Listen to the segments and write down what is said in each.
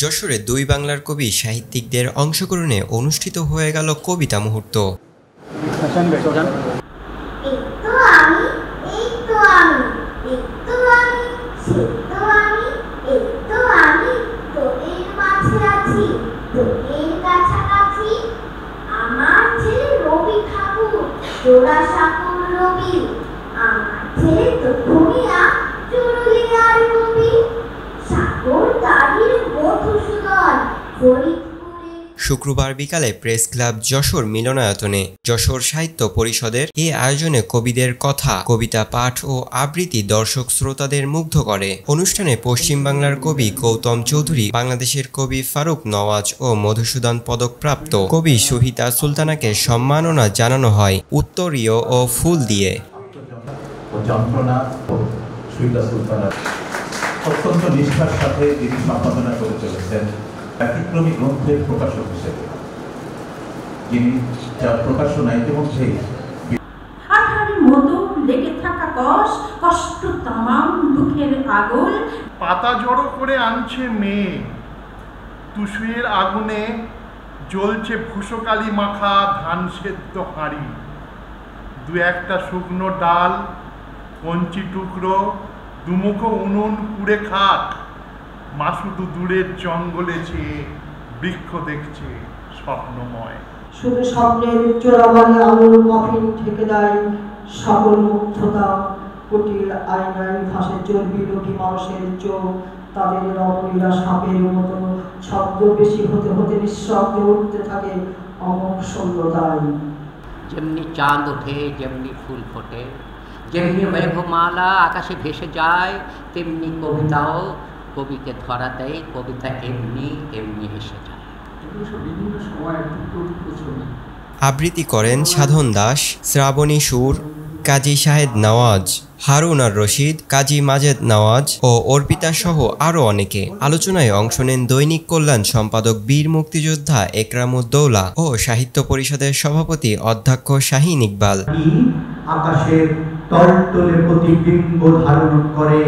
যশোরে দুই বাংলার কবি সাহিত্যিকদের অংশগ্রহণে অনুষ্ঠিত হয়ে গেল কবিতা মুহূর্ত। শুক্রবার বিকালে প্রেস ক্লাব যশোর মিলনায়তনে যশোর সাহিত্য পরিষদের এই আয়োজনে কবিদের কথা, কবিতা পাঠ ও আবৃত্তি দর্শক শ্রোতাদের মুগ্ধ করে। অনুষ্ঠানে পশ্চিম বাংলার কবি গৌতম চৌধুরী, বাংলাদেশের কবি ফারুক নওয়াজ ও মধুসূদন পদকপ্রাপ্ত কবি সুহিতা সুলতানাকে সম্মাননা জানানো হয় উত্তরীয় ও ফুল দিয়ে। অত্যন্ত নিষ্ঠার সাথে তিনি সম্পাদনা করে চলেছেন ব্যতিক্রমী গ্রন্থের প্রকাশক হিসেবে, যিনি যার প্রকাশনা ইতিমধ্যেই লেগে থাকা কষ্ট তামাম দুঃখের আগুন পাতা জড়ো করে আনছে মেয়ে, তুষের আগুনে জ্বলছে ভূষকালি মাখা ধান সেদ্ধ হাঁড়ি, দু একটা শুকনো ডাল, কঞ্চি টুকরো, দুমুখো উনুন পুড়ে খাক, মা শুধু দূরের জঙ্গলে চেয়ে বৃক্ষ দেখছে স্বপ্নময়। শুধু স্বপ্নের চোরাবালি আলোর কফিন ঠেকে দেয় সকল মুগ্ধতা, কুটির আয়নায় ভাসে চর্বি রোগী মানুষের চোখ, তাদের রমণীরা সাপের মতো ছদ্মবেশী হতে হতে নিঃশব্দে উঠতে থাকে অমোঘ শূন্যতায়। যেমনি চাঁদ ওঠে, যেমনি ফুল ফোটে, যেমনি মেঘমালা আকাশে ভেসে যায়, তেমনি কবিতাও কবিকে ধরা দেয়, কবিতা এমনি এমনি এসে যায়। আবৃত্তি করেন সাধন দাস, শ্রাবণী সুর, কাজী শাহেদ নওয়াজ, হারুন আর রশিদ, কাজী মাজেদ নওয়াজ ও অর্পিতা সহ আরও অনেকে। আলোচনায় অংশ নেন দৈনিক কল্যাণ সম্পাদক বীর মুক্তিযোদ্ধা একরামুদ্দৌলা ও সাহিত্য পরিষদের সভাপতি অধ্যক্ষ শাহীন ইকবাল। আকাশের টলটলে প্রতিবিম্ব ধারণ করে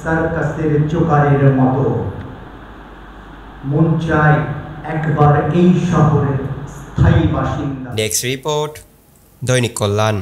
সার্কাসের জোকারের মতো, মন চায় একবার এই শহরের স্থায়ী বাসিন্দা। ডেস্ক রিপোর্ট, দৈনিক কল্যাণ।